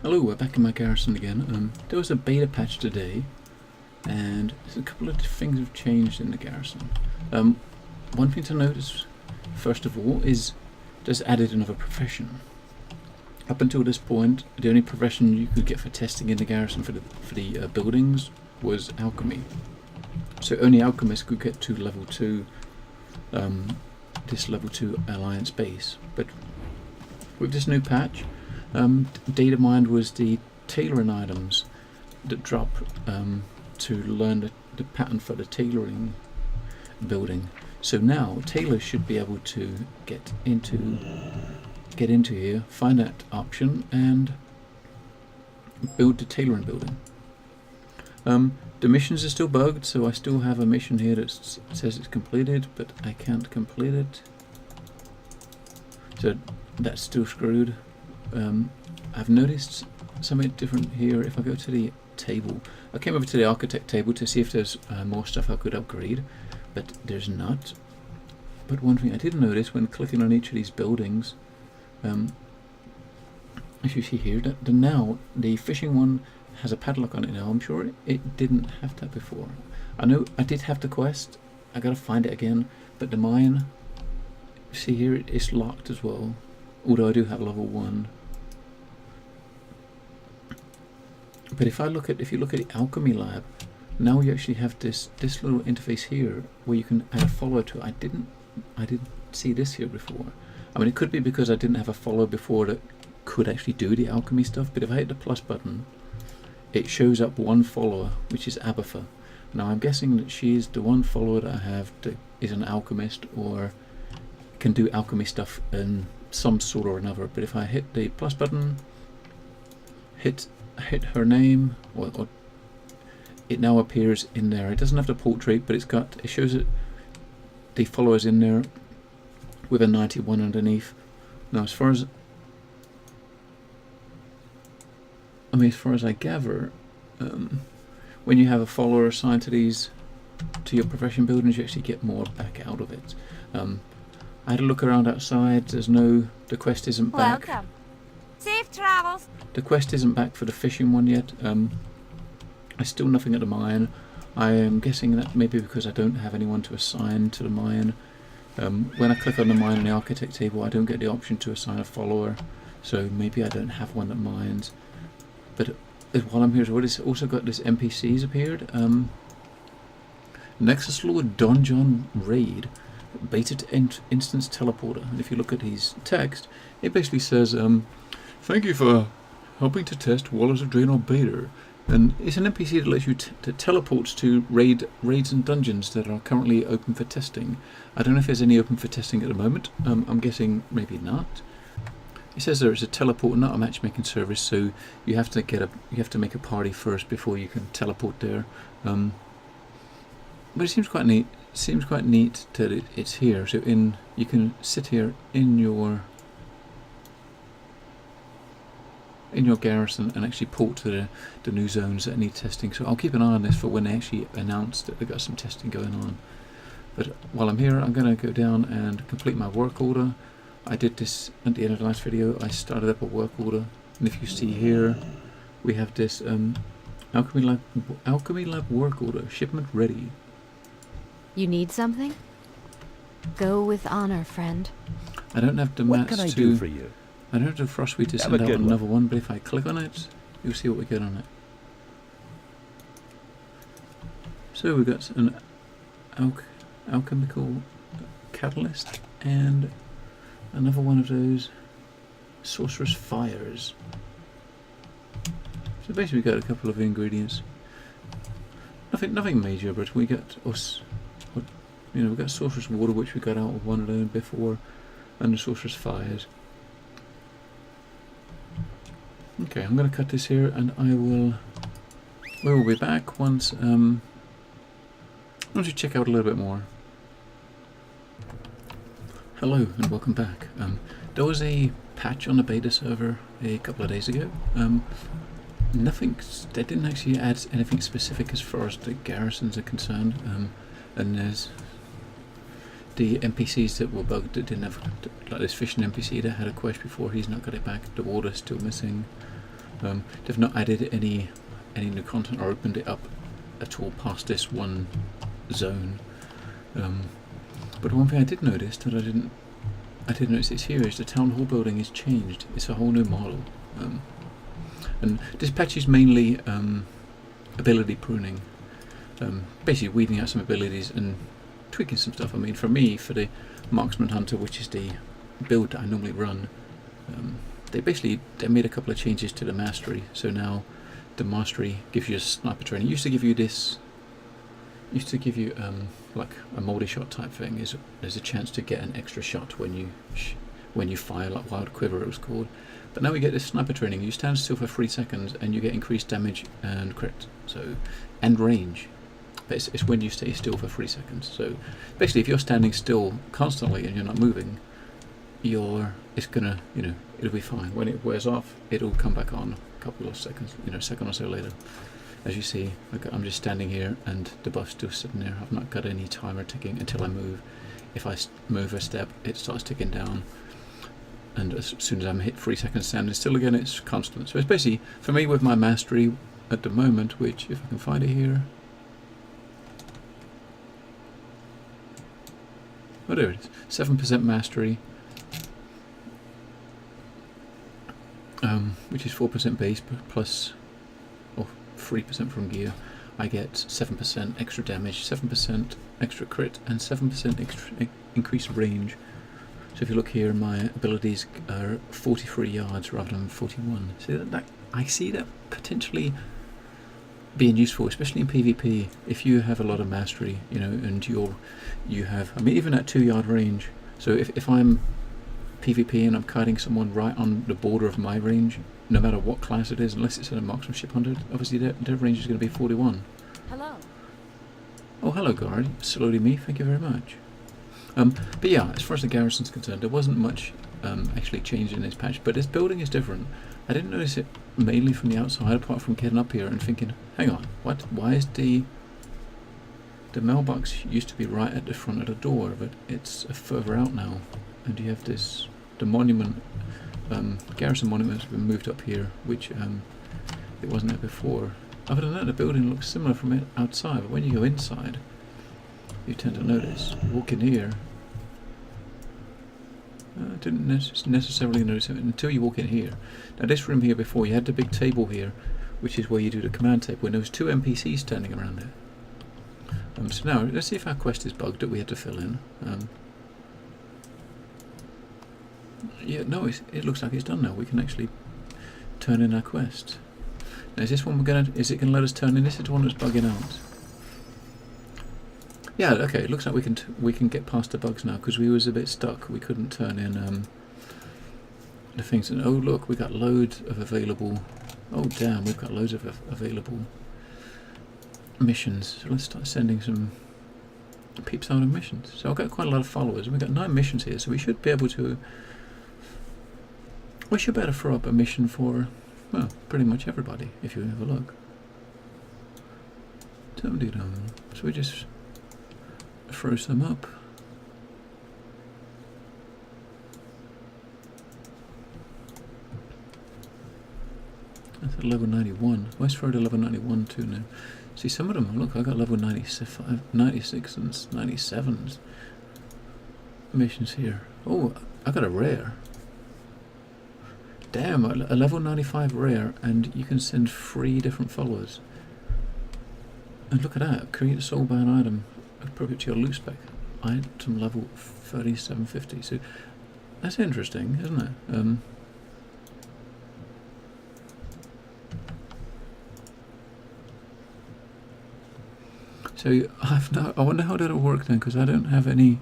Hello, we're back in my garrison again. There was a beta patch today, and there's a couple of things have changed in the garrison. One thing to notice, first of all, is just added another profession. Up until this point, the only profession you could get for testing in the garrison for the buildings was alchemy. So only alchemists could get to level 2, this level 2 alliance base. But with this new patch, data mined was the tailoring items that drop to learn the pattern for the tailoring building. So now tailors should be able to get into here, find that option, and build the tailoring building. The missions are still bugged, so I still have a mission here that says it's completed, but I can't complete it. So that's still screwed. I've noticed something different here. If I go to the table, I came over to the architect table to see if there's more stuff I could upgrade, but there's not. But one thing I did notice when clicking on each of these buildings, as you see here, that now the fishing one has a padlock on it now. I'm sure it didn't have that before. I know I did have the quest, I gotta find it again, but the mine, see here, it's locked as well, although I do have level 1. But if you look at the alchemy lab, now you actually have this little interface here where you can add a follower to it. I didn't see this here before. I mean, it could be because I didn't have a follower before that could actually do the alchemy stuff, but if I hit the plus button, it shows up one follower, which is Abatha. Now I'm guessing that she is the one follower that I have that is an alchemist or can do alchemy stuff in some sort or another. But if I hit the plus button, hit her name, or it now appears in there. It doesn't have the portrait, but it shows it the followers in there with a 91 underneath. Now as far as I gather, when you have a follower assigned to your profession buildings, you actually get more back out of it. I had a look around outside. The quest isn't back. Welcome. Safe travels. The quest isn't back for the fishing one yet. There's still nothing at the mine. I am guessing that maybe because I don't have anyone to assign to the mine. When I click on the mine on the architect table, I don't get the option to assign a follower, so maybe I don't have one that mines. But while I'm here as well, it's also got this NPCs appeared. Nexus Lord Don John Raid, beta to instance teleporter. And if you look at his text, it basically says, "Thank you for helping to test Warlords of Draenor beta." And it's an NPC that lets you that teleports to raids and dungeons that are currently open for testing. I don't know if there's any open for testing at the moment. I'm guessing maybe not. It says there is a teleport, not a matchmaking service, so you have to make a party first before you can teleport there. But it seems quite neat. Seems quite neat that it's here. So you can sit here in your garrison and actually port to the new zones that need testing. So I'll keep an eye on this for when they actually announce that they've got some testing going on. But while I'm here, I'm going to go down and complete my work order. I did this at the end of the last video. I started up a work order, and if you see here, we have this alchemy lab work order, shipment ready. You need something? Go with honor, friend. I don't have the What mats can I to. do for you? I don't have the frostweed to Have send a out good another one, but if I click on it, you'll see what we get on it. So we've got an alchemical catalyst and another one of those sorcerous fires. So basically we got a couple of ingredients. Nothing major, but we got we got sorcerous water, which we got out of one of them before, and the sorcerous fires. Okay, I'm going to cut this here, and we will be back once you check out a little bit more. Hello and welcome back. There was a patch on the beta server a couple of days ago. They didn't actually add anything specific as far as the garrisons are concerned, and there's the NPCs that were bugged that didn't have, like this fishing NPC that had a quest before, he's not got it back, the water's still missing. They've not added any new content or opened it up at all past this one zone. But one thing I did notice that I did notice this here is the town hall building is changed. It's a whole new model, and this patch is mainly ability pruning, basically weeding out some abilities and tweaking some stuff. I mean, for me, for the marksman hunter, which is the build that I normally run, they made a couple of changes to the mastery. So now the mastery gives you a sniper training. It used to give you like a multi-shot type thing. There's a chance to get an extra shot when you fire, like Wild Quiver it was called. But now we get this sniper training. You stand still for 3 seconds and you get increased damage and crit, and range. But it's when you stay still for 3 seconds. So basically, if you're standing still constantly and you're not moving, it's gonna, it'll be fine. When it wears off, it'll come back on a couple of seconds, a second or so later. As you see, I'm just standing here and the buff's still sitting there. I've not got any timer ticking until I move. If I move a step, it starts ticking down. And as soon as I'm hit 3 seconds standing still again, it's constant. So it's basically, for me with my mastery at the moment, which, if I can find it here. Oh, there it is. 7% mastery. Which is 4% base plus 3% from gear. I get 7% extra damage, 7% extra crit, and 7% extra increased range. So if you look here, my abilities are 43 yards rather than 41. So I see that potentially being useful, especially in PvP. If you have a lot of mastery, and you have, I mean, even at 2-yard range. So if I'm PvP and I'm kiting someone right on the border of my range, no matter what class it is, unless it's a marksmanship hunter, obviously their range is going to be 41. Hello. Oh, hello, guard. Slowly me. Thank you very much. But yeah, as far as the garrison's concerned, there wasn't much actually changed in this patch, but this building is different. I didn't notice it mainly from the outside, apart from getting up here and thinking, hang on, what? Why is the mailbox used to be right at the front of the door, but it's further out now, and you have the monument, garrison monument has been moved up here, which it wasn't there before. Other than that, the building looks similar from it outside, but when you go inside, you tend to notice. Walk in here, I didn't necessarily notice it until you walk in here. Now this room here before, you had the big table here, which is where you do the command table, and there was 2 NPCs standing around there. So now, let's see if our quest is bugged that we had to fill in. Yeah, no, it looks like it's done now. We can actually turn in our quest. Now is this one is it gonna let us turn in? This is the one that's bugging out. Yeah, okay, it looks like we can get past the bugs now, because we was a bit stuck. We couldn't turn in the things. And oh look, we got loads of available. Oh damn, we've got loads of available missions. So let's start sending some peeps out of missions. So I've got quite a lot of followers, and we've got 9 missions here. So we should be able to. We should better throw up a mission for, well, pretty much everybody if you have a look. So we just throw some up. That's at level 91. Let's throw to level 91 too now. See, some of them, look, I got level 95, 96 and 97s missions here. Oh, I got a rare. Damn, a level 95 rare, and you can send 3 different followers. And look at that, create a soulbound item appropriate to your loot spec. Item level 3750. So that's interesting, isn't it? So I wonder how that'll work then, because I don't have any.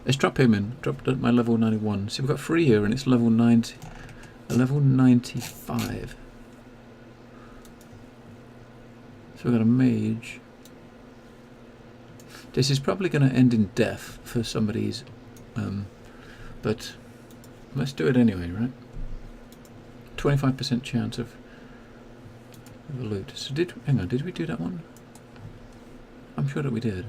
Let's drop him in. Dropped at my level 91. See, we've got 3 here, and it's level 90, level 95. So we've got a mage. This is probably going to end in death for somebody's, but let's do it anyway, right? 25% chance of a loot. So hang on, did we do that one? I'm sure that we did.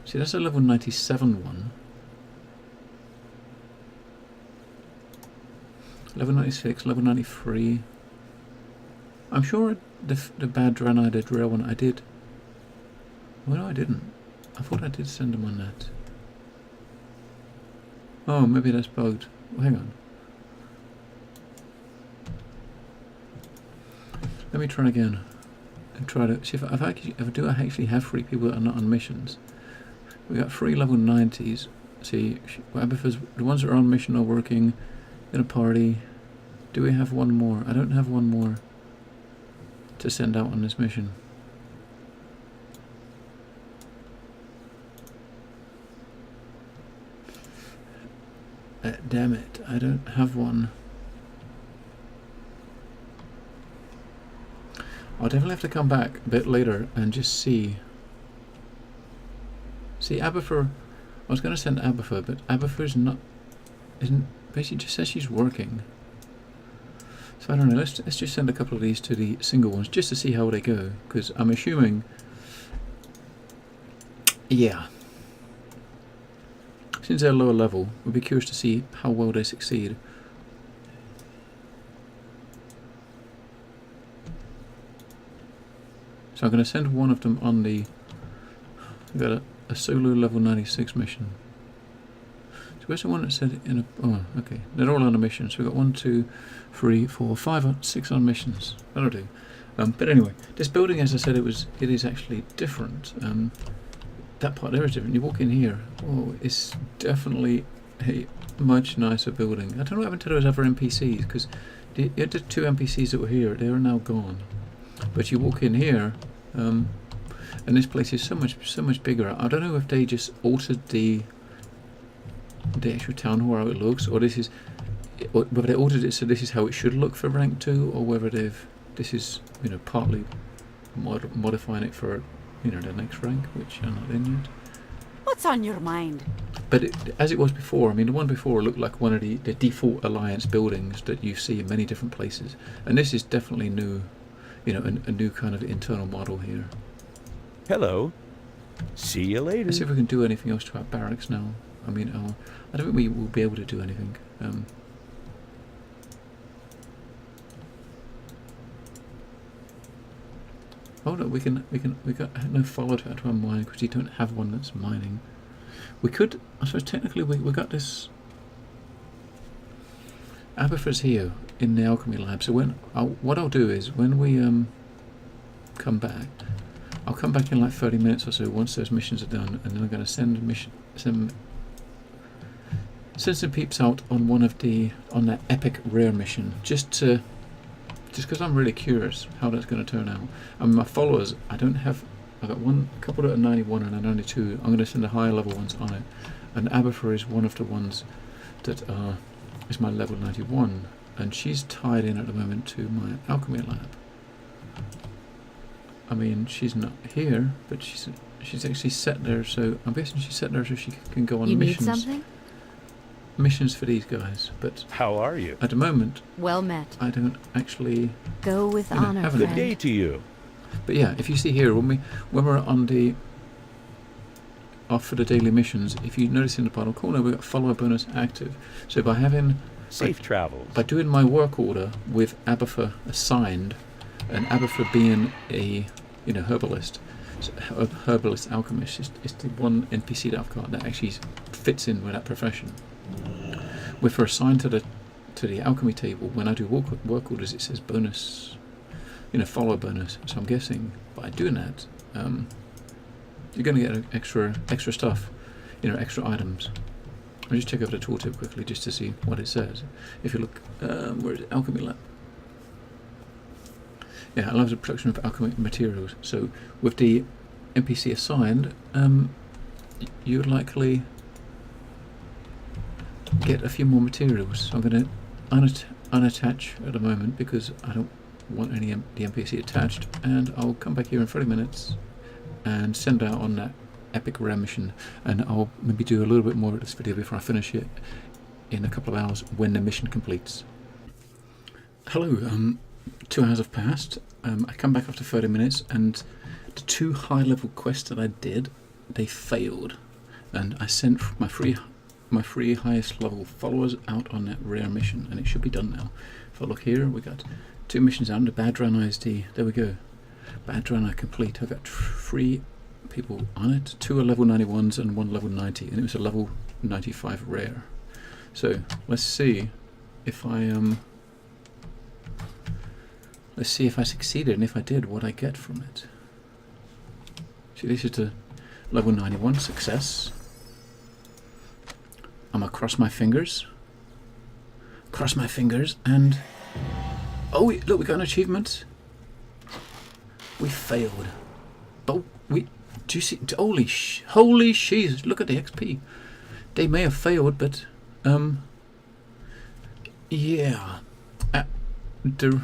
See, that's a level 97 one. Level 96, level 93. I'm sure the bad Draenor I did, rare one, I did. Well, no, I didn't. I thought I did send them on that. Oh, maybe that's bugged. Well, hang on. Let me try again. And try to see if I do actually have 3 people that are not on missions. We got 3 level 90s. See, the ones that are on mission are working in a party. Do we have one more? I don't have one more to send out on this mission. Damn it, I don't have one. I'll definitely have to come back a bit later and just see. See, Aberfor, I was going to send Aberfor, but Aberfor's basically just says she's working. So I don't know, let's just send a couple of these to the single ones, just to see how they go, because I'm assuming, yeah, since they're lower level, we'll be curious to see how well they succeed. So I'm going to send one of them on the, we've got a solo level 96 mission. So where's the one that said in a, oh, okay, they're all on a mission. So we've got 1, 2, 3, 4, 5, 6 on missions. That'll do. But anyway, this building, as I said, it is actually different. That part there is different. You walk in here, oh, it's definitely a much nicer building. I don't know what happened to those other NPCs, because the 2 NPCs that were here, they are now gone. But you walk in here, and this place is so much bigger. I don't know if they just altered the actual town hall how it looks, or whether they altered it so this is how it should look for rank 2, or whether this is partly modifying it for the next rank, which I'm not in yet. What's on your mind? But as it was before, I mean, the one before looked like one of the default Alliance buildings that you see in many different places, and this is definitely new. A new kind of internal model here. Hello. See you later. Let's see if we can do anything else to our barracks now. I mean, I don't think we will be able to do anything. Oh no, we got no follow to our mine because you don't have one that's mining. We could, I suppose technically we got this. Aberfor's here in the alchemy lab, so what I'll do is when we come back, I'll come back in like 30 minutes or so once those missions are done, and then I'm going to send some peeps out on on that epic rare mission, just because I'm really curious how that's going to turn out. I mean, my followers, I've got a couple that are 91 and a 92. I'm going to send the higher level ones on it, and Aberfor is one of the ones that is my level 91, and she's tied in at the moment to my alchemy lab. I mean, she's not here, but she's actually set there, so I'm guessing she's set there so she can go on missions. You need something? Missions for these guys, but how are you? At the moment, well met. I don't actually go with honor. Have Good day to you. But yeah, if you see here when we're on off for the daily missions, if you notice in the bottom corner, we've got follower bonus active. So by having safe travels, by doing my work order with Aberfor assigned, and Aberfor being a herbalist, a herbalist alchemist is the one NPC that I've got that actually fits in with that profession. With her assigned to the alchemy table, when I do work orders, it says bonus, follower bonus. So I'm guessing by doing that, you're going to get extra stuff, extra items. I'll just check over the tooltip quickly just to see what it says. If you look, where is it? Alchemy lab. Yeah, allows the production of alchemy materials. So with the NPC assigned, you would likely get a few more materials. So I'm going to unattach at the moment because I don't want any the NPC attached, and I'll come back here in 30 minutes and send out on that epic rare mission, and I'll maybe do a little bit more of this video before I finish it in a couple of hours when the mission completes. Hello, 2 hours have passed. I come back after 30 minutes, and the 2 high level quests that I did, they failed, and I sent my 3 my 3 highest level followers out on that rare mission, and it should be done now. If I look here, we got 2 missions out into Bad Draenor ISD. There we go. Bad Draenor complete. I got 3 people on it. 2 are level 91s and 1 level 90, and it was a level 95 rare. So let's see if I succeeded, and if I did, what I get from it. See, this is a level 91 success. I'm gonna cross my fingers. Cross my fingers, and oh, look, we got an achievement. We failed. Oh, do you see? Holy shiz! Look at the XP. They may have failed, but yeah. The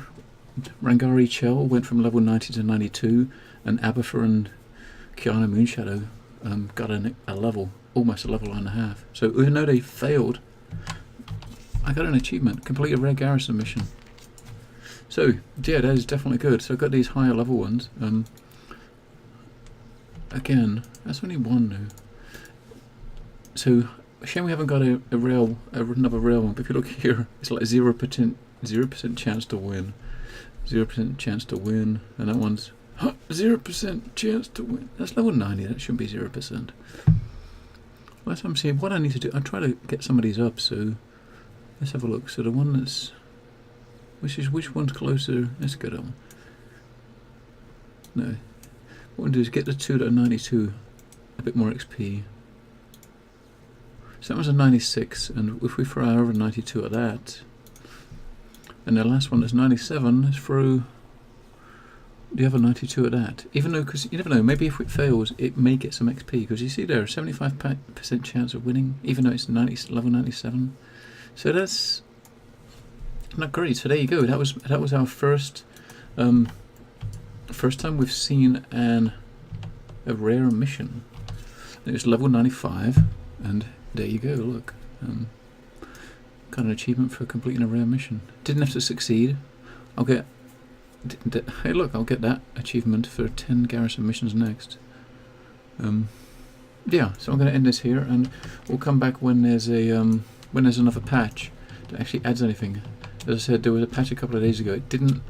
Rangari Chell went from level 90 to 92, and Abathur and Kiana Moonshadow got a level, almost a level and a half. So even though they failed, I got an achievement, complete a rare garrison mission. So yeah, that is definitely good. So I got these higher level ones. Again, that's only one now. So shame we haven't got another rail one. But if you look here, it's like 0% chance to win, 0% chance to win, and that one's 0% chance to win. That's level 90. That shouldn't be 0%. Well, I'm seeing what I need to do. I try to get some of these up. So let's have a look. So the one that's which one's closer? Let's go down. No. What we'll do is get the 2 that are 92, a bit more XP. So that was a 96, and if we throw over 92 at that, and the last one that's 97, let's throw the other 92 at that. Even though, because you never know, maybe if it fails, it may get some XP. Because you see there, 75% chance of winning, even though it's level 97. So that's not great. So there you go. That was our first time we've seen a rare mission. It was level 95, and there you go. Look, got an achievement for completing a rare mission. Didn't have to succeed. I'll get. Hey, look! I'll get that achievement for 10 garrison missions next. Yeah. So I'm going to end this here, and we'll come back when there's another patch that actually adds anything. As I said, there was a patch a couple of days ago. It didn't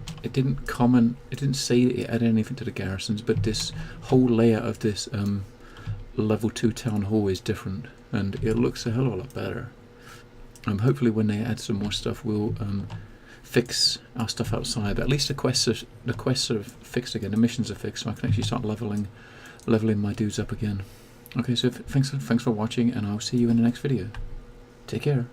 say that it added anything to the garrisons, but this whole layout of this level 2 town hall is different, and it looks a hell of a lot better. Hopefully when they add some more stuff, we'll fix our stuff outside. But at least the quests are fixed again. The missions are fixed, so I can actually start leveling my dudes up again. Okay, so thanks for watching, and I'll see you in the next video. Take care.